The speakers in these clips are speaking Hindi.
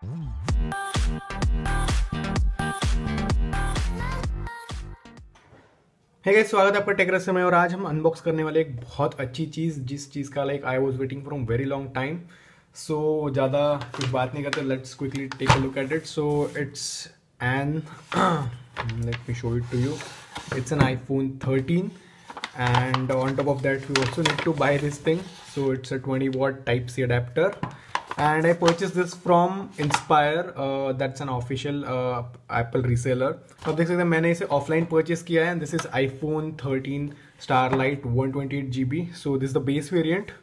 है गाइस, स्वागत है आपका टेक रस्ते में। और आज हम अनबॉक्स करने वाले एक बहुत अच्छी चीज़, जिस चीज़ का like I was waiting from very long time. So ज़्यादा कुछ बात नहीं करते, let's quickly take a look at it. So it's an let me show it to you. It's an iPhone 13, and on top of that we also need to buy this thing. So it's a 20-watt Type-C adapter, and I purchased this from Inspire. That's an official Apple reseller. तो आप देख सकते हैं मैंने इसे ऑफलाइन परचेस किया है, and this is iPhone 13 Starlight 128 GB. So this is the base variant,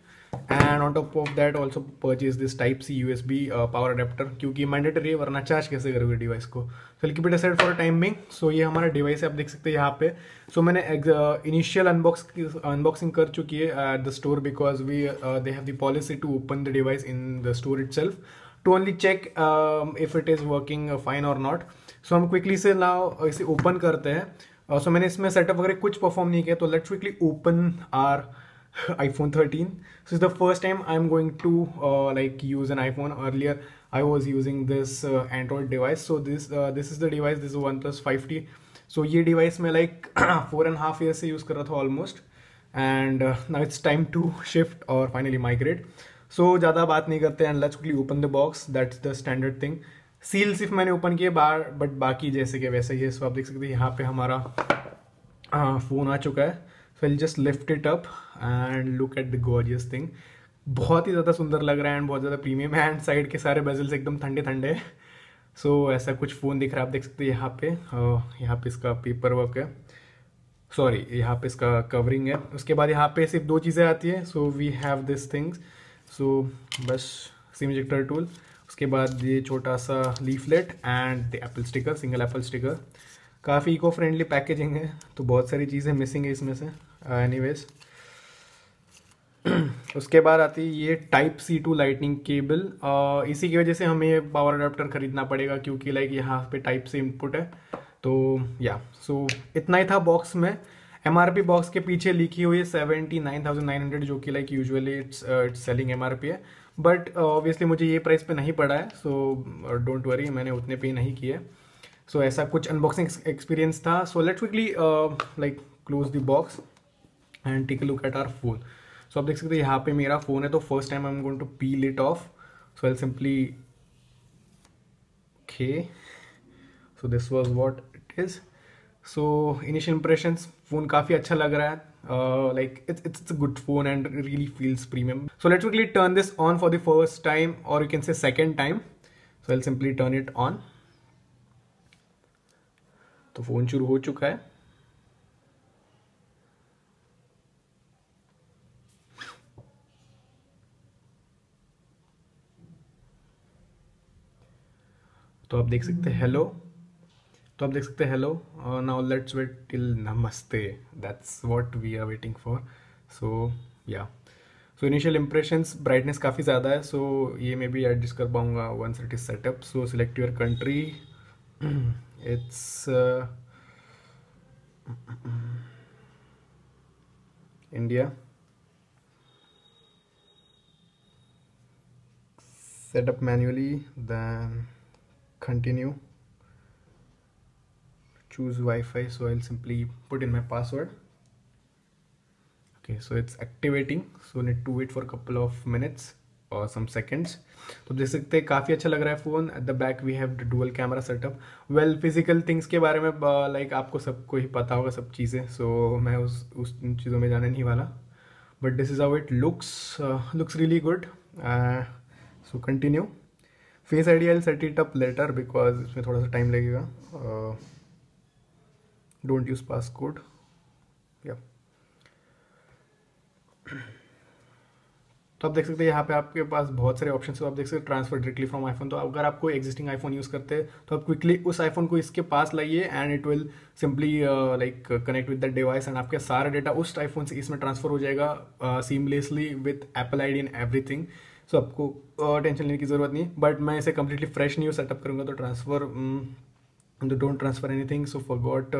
and on top of that also purchase this Type-C USB power adapter, क्योंकि मैंडेटरी है, वरना चार्ज कैसे करोगे डिवाइस को। So keep it aside for time being. So ये हमारा डिवाइस है, आप देख सकते हैं यहाँ पे। सो मैंने इनिशियल अनबॉक्सिंग कर चुकी है at the store, because we they have the policy to open the device in the store itself to only check if it is working fine और नॉट। सो हम क्विकली से नाउ इसे ओपन करते हैं। सो मैंने इसमें सेटअप वगैरह कुछ परफॉर्म नहीं किया, तो let's quickly open our iPhone 13. So it's the first time I'm going to like use an iPhone. Earlier I was using this Android device. So this is the device. This is OnePlus 5T. So ये device मैं like 4.5 years से use कर रहा था almost, and now it's time to shift or finally migrate. So ज़्यादा बात नहीं करते and let's quickly open the box. That's the standard thing. Seal सिर्फ मैंने ओपन किए बट बाकी जैसे कि वैसे ही है। सो आप देख सकते हैं यहाँ पे हमारा फ़ोन आ चुका है। So I just lift it up and look at the gorgeous thing. बहुत ही ज़्यादा सुंदर लग रहा है एंड बहुत ज़्यादा प्रीमियम है, एंड साइड के सारे बेजल्स एकदम ठंडे ठंडे। सो ऐसा कुछ फ़ोन दिख रहा है, आप देख सकते हैं यहाँ पे इसका पेपर वर्क है, सॉरी यहाँ पे इसका कवरिंग है। उसके बाद यहाँ पे सिर्फ दो चीज़ें आती है। So we have this things. So बस सिम इजेक्टर टूल, उसके बाद ये छोटा सा leaflet and the Apple sticker, single Apple sticker. काफ़ी इको फ्रेंडली पैकेजिंग है, तो बहुत सारी चीज़ें मिसिंग है इसमें से। एनीवेज उसके बाद आती है ये Type-C टू लाइटनिंग केबल। इसी की वजह से हमें ये पावर अडाप्टर खरीदना पड़ेगा, क्योंकि लाइक यहाँ पे Type-C इनपुट है। तो या सो इतना ही था बॉक्स में। MRP बॉक्स के पीछे लिखी हुई है 79,900, जो कि like usually it's selling MRP है, बट ऑब्वियसली मुझे ये प्राइस पे नहीं पड़ा है। सो डोंट वरी, मैंने उतने पे नहीं किए। सो ऐसा कुछ अनबॉक्सिंग एक्सपीरियंस था। So let's quickly like close the box and take a look at our phone. So आप देख सकते हैं यहाँ पे मेरा फोन है, तो first time I am going to peel it off. So I simply okay, so this was what it is. So initial impressions, phone काफ़ी अच्छा लग रहा है, like it's a good phone and really feels premium. So let's quickly turn this on for the first time, और you can say second time. So I simply turn it on. तो फोन शुरू हो चुका है। तो आप देख सकते हैं हेलो, तो आप देख सकते हैं hello. Now let's wait till नमस्ते, that's what we are waiting for. So yeah so initial impressions, brightness काफ़ी ज़्यादा है, सो ये मैं भी एडजस्ट कर पाऊंगा once it is setup. So select your country, it's India. Set up manually, then continue. Choose Wi-Fi, so I'll simply put in my password. Okay, so it's activating, so need to wait for a couple of minutes or some seconds. तो देख सकते हैं काफ़ी अच्छा लग रहा है phone. At the back we have dual camera setup. Well physical things के बारे में लाइक आपको सबको ही पता होगा सब चीज़ें, सो मैं उन चीज़ों में जाने नहीं वाला, but this is how it looks really good. So continue. Face ID I'll set it up later, because इसमें थोड़ा सा टाइम लगेगा। Don't use pass code. या तो आप देख सकते हैं यहाँ पे आपके पास बहुत सारे ऑप्शन है। आप देख सकते हैं ट्रांसफर डायरेक्टली फ्रॉम आईफोन। तो अगर आपको एग्जिस्टिंग आईफोन यूज़ करते हैं, तो आप क्विकली उस आईफोन को इसके पास लाइए, and it will simply like connect with the device, and आपके सारा डेटा उस आईफोन से इसमें ट्रांसफर हो जाएगा seamlessly with Apple ID and everything. So आपको टेंशन लेने की ज़रूरत नहीं, बट मैं इसे कम्प्लीटली फ्रेश न्यू सेटअप करूँगा, तो don't transfer anything. So forgot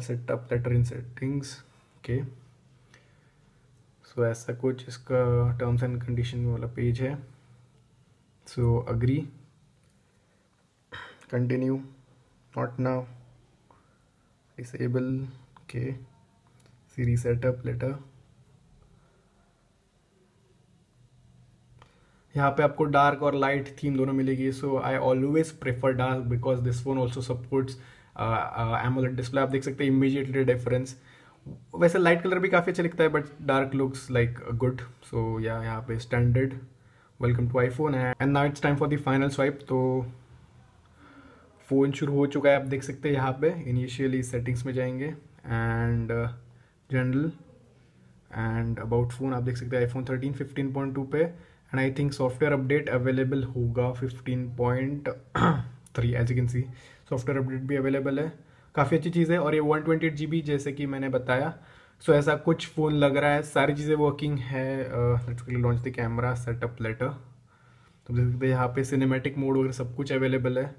setup later in settings. Okay, so ऐसा कुछ इसका टर्म्स एंड कंडीशन वाला पेज है। So agree, continue, not now, disable, okay, Siri setup later. यहाँ पे आपको डार्क और लाइट थीम दोनों मिलेगी. So I always prefer dark because this phone also supports AMOLED display. आप देख सकते हैं इमीडिएटली डिफरेंस. वैसे लाइट कलर भी काफ़ी अच्छा लिखता है but dark looks like good. So yeah यहाँ पे standard welcome to iPhone and now it's time for the final swipe. तो फ़ोन शुरू हो चुका है. आप देख सकते हैं यहाँ पे इनिशियली सेटिंग्स में जाएंगे and general and about phone. आप देख सकते हैं आईफोन 13 15.2 पे and I think software update available होगा 15.3. As you can see software update भी अवेलेबल है. काफ़ी अच्छी चीज़ है. और ये 128 GB जैसे कि मैंने बताया. सो ऐसा कुछ फ़ोन लग रहा है. सारी चीज़ें वर्किंग है. Let's launch the camera setup later. तो देख सकते हैं यहाँ पे सिनेमैटिक मोड वगैरह सब कुछ अवेलेबल है.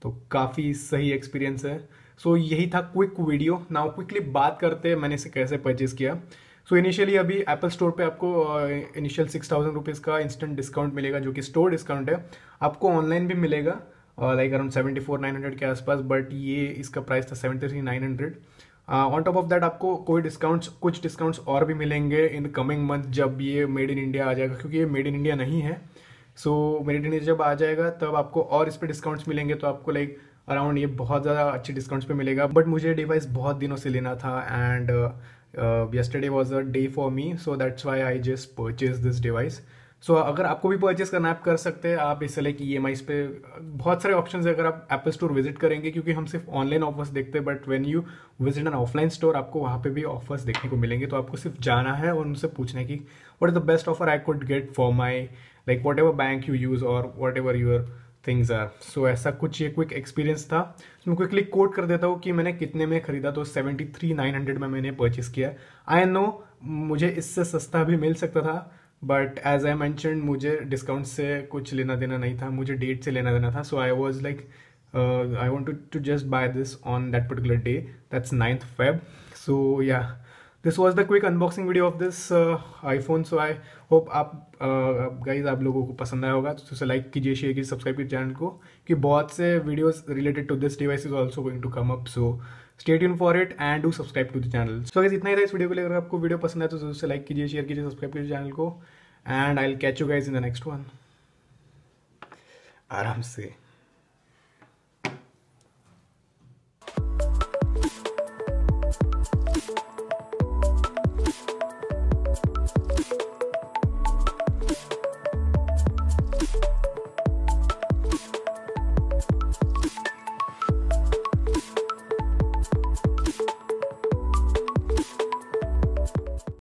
तो काफ़ी सही एक्सपीरियंस है. सो यही था क्विक वीडियो. नाउ क्विकली बात करते हैं मैंने इसे कैसे परचेज़ किया. सो इनिशियली अभी एप्पल स्टोर पे आपको इनिशियल 6,000 रुपीज़ का इंस्टेंट डिस्काउंट मिलेगा जो कि स्टोर डिस्काउंट है. आपको ऑनलाइन भी मिलेगा लाइक अराउंड 74,900 के आसपास. बट ये इसका प्राइस था 73,900. ऑन टॉप ऑफ दैट आपको कुछ डिस्काउंट्स और भी मिलेंगे इन द कमिंग मंथ जब ये मेड इन इंडिया आ जाएगा, क्योंकि ये मेड इन इंडिया नहीं है. सो मेड इन इंडिया जब आ जाएगा तब आपको और इस पर डिस्काउंट्स मिलेंगे. तो आपको लाइक अराउंड ये बहुत ज़्यादा अच्छे डिस्काउंट्स पे मिलेगा. बट मुझे डिवाइस बहुत दिनों से लेना था and yesterday was a day for me, so that's why I just purchased this device. So अगर आपको भी परचेज करना है आप कर सकते हैं. आप इसे लाइक EMIs पे बहुत सारे ऑप्शंस है अगर आप एप्पल स्टोर विजिट करेंगे, क्योंकि हम सिर्फ ऑनलाइन ऑफर्स देखते हैं. But when you visit an offline store आपको वहाँ पे भी ऑफर्स देखने को मिलेंगे. तो आपको सिर्फ जाना है और उनसे पूछना है कि what is the best offer I could get for my like whatever bank you use और whatever your things are. So ऐसा कुछ ये क्विक एक्सपीरियंस था. मैं क्विकली कोट कर देता हूँ कि मैंने कितने में खरीदा. तो 73,900 में मैंने परचेस किया. आई नो मुझे इससे सस्ता भी मिल सकता था बट एज आई मैंशनड मुझे डिस्काउंट से कुछ लेना देना नहीं था. मुझे डेट से लेना देना था. So I was like I want to just buy this on that particular day, that's 9th Feb. So yeah this was the quick unboxing video of this iPhone. So I hope आप गाइज आप लोगों को पसंद आया होगा. तो उसे लाइक कीजिए, शेयर कीजिए, सब्सक्राइब कीजिए चैनल को, कि बहुत से videos related to this device is also going to come up. So stay tune for it and do subscribe to the channel. So guys इतना ही था इस वीडियो के लिए. अगर आपको वीडियो पसंद है तो उसे लाइक कीजिए, शेयर कीजिए, सब्सक्राइब कीजिए चैनल को and I will catch you guys in the next one. आराम से.